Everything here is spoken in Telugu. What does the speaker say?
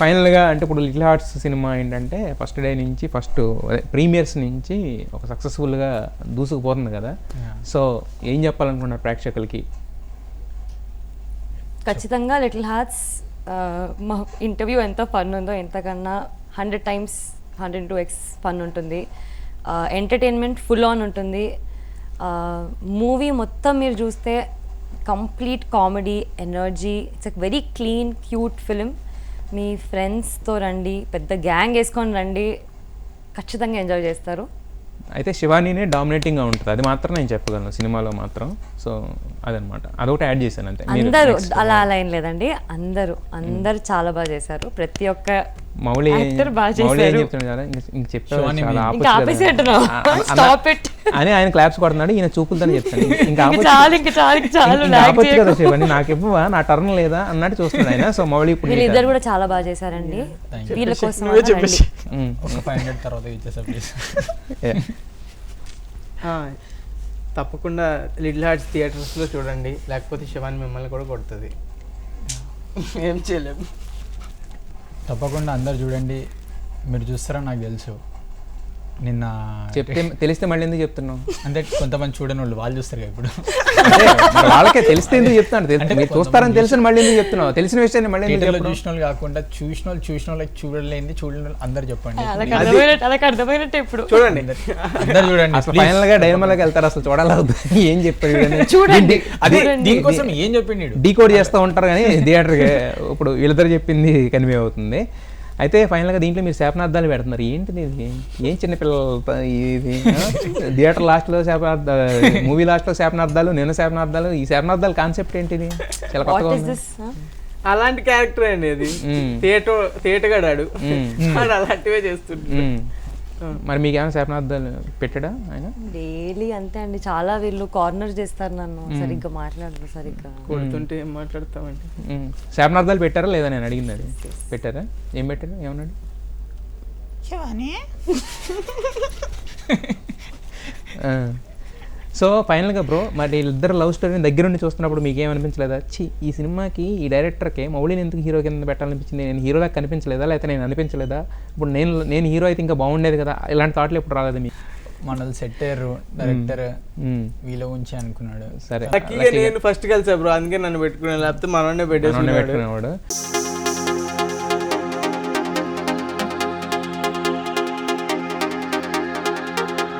ఫైనల్గా అంటే ఇప్పుడు లిటిల్ హార్ట్స్ సినిమా ఏంటంటే ఫస్ట్ డే నుంచి ప్రీమియర్స్ నుంచి ఒక సక్సెస్ఫుల్గా దూసుకుపోతుంది కదా. సో ఏం చెప్పాలనుకున్నారు ప్రేక్షకులకి? ఖచ్చితంగా లిటిల్ హార్ట్స్ మా ఇంటర్వ్యూ ఎంత ఫన్ ఉందో ఎంతకన్నా 100 times 102x ఫన్ ఉంటుంది. ఎంటర్టైన్మెంట్ ఫుల్ ఆన్ ఉంటుంది. మూవీ మొత్తం మీరు చూస్తే complete comedy, energy. It's a very clean, cute film. మీ ఫ్రెండ్స్తో రండి, పెద్ద గ్యాంగ్ వేసుకొని రండి, ఖచ్చితంగా ఎంజాయ్ చేస్తారు. అయితే శివానీనే డామినేటింగ్గా ఉంటుంది, అది మాత్రం నేను చెప్పగలను సినిమాలో మాత్రం. సో అదనమాట, అదొకటి యాడ్ చేశాను అంతే. అందరూ అలా ఏం లేదండి, అందరూ చాలా బాగా చేశారు. ప్రతి ఒక్క మౌళి అని ఆయన క్లాప్స్ కొడుతున్నాడు, ఈయన చూపులతో చెప్తాను కదా శివాని నాకు ఇవ్వవా, నా టర్న్ లేదా అన్నట్టు చూస్తున్నాడు ఆయన. సో మౌళి ఇద్దరు కూడా చాలా బాగా చేశారండి. వీళ్ళ కోసం తప్పకుండా లిటిల్ హార్ట్స్ థియేటర్స్లో చూడండి, లేకపోతే శివాని మిమ్మల్ని కూడా కొడుతుంది. ఏం చేయలేము. తప్పకుండా అందరు చూడండి. మీరు చూస్తారని నాకు తెలుసు. నిన్న చెప్తే తెలిస్తే మళ్ళీ ఎందుకు చెప్తున్నావు అంటే కొంతమంది చూడని వాళ్ళు చూస్తారు కదా ఇప్పుడు. వాళ్ళకే తెలిస్తే ఎందుకు చెప్తాను, మీరు చూస్తారని తెలిసిన మళ్ళీ ఎందుకు చెప్తున్నావు? తెలిసిన విషయాన్ని మళ్ళీ చూసిన వాళ్ళు కాకుండా చూసిన వాళ్ళకి చూడలేంది చూడని వాళ్ళు అందరు చెప్పండి. అర్థమైనట్టు ఇప్పుడు చూడండి, అందరు చూడండి. అసలు ఫైనల్ గా డైమండ్లోకి వెళ్తారు, అసలు చూడాలి ఏం చెప్పాడు చూడండి. దీనికోసం ఏం చెప్పిండు, డీకోడ్ చేస్తూ ఉంటారు కానీ థియేటర్కి ఇప్పుడు వీళ్ళిద్దరు చెప్పింది కన్వే అవుతుంది. అయితే ఫైనల్గా దీంట్లో మీరు శాపనార్థాలు పెడుతున్నారు, ఏంటిది ఇది? ఏం చిన్నపిల్లలు ఇది? థియేటర్ లాస్ట్లో మూవీ లాస్ట్లో శాపనార్థాలు, నేను శాపనార్థాలు, ఈ కాన్సెప్ట్ ఏంటిది? చాలా కొత్తగా ఉంది. అలాంటి క్యారెక్టర్ అండి అది. థియేటర్ గడాడు అలాంటివే చేస్తుంది. మరి మీకేమైనా శాపనార్థాలు పెట్టాడా ఆయన? డైలీ అంతే అండి, చాలా వీళ్ళు కార్నర్ చేస్తారు నన్ను, సరిగ్గా మాట్లాడరు, సరిగ్గా కొడుతుంటే ఏం మాట్లాడతామండి. శాపనార్థాలు పెట్టారా లేదా నేను అడిగింది అది. పెట్టారా? ఏం పెట్టారు? ఏమన్నాడు? సో ఫైనల్గా బ్రో, మరి వీళ్ళిద్దరు లవ్ స్టోరీని దగ్గర నుండి చూస్తున్నప్పుడు మీకు ఏమనిపించలేదా, ఈ సినిమాకి ఈ డైరెక్టర్కి మౌళిని ఎందుకు హీరో కింద పెట్టాలనిపించింది, నేను హీరోలా కనిపించలేదా, లేకపోతే నేను అనిపించలేదా, ఇప్పుడు నేను హీరో అయితే ఇంకా బాగుండేది కదా, ఇలాంటి థాట్లు ఎప్పుడు రాలేదు మీకు? మనల్ని సెట్ అయ్యారు డైరెక్టర్ వీళ్ళ గురించి అనుకున్నాడు. సరే, నేను ఫస్ట్ కలిసా బ్రో, అందుకే నన్ను పెట్టుకున్నాను, లేకపోతే మనోనే పెట్టేసుకున్నాడు.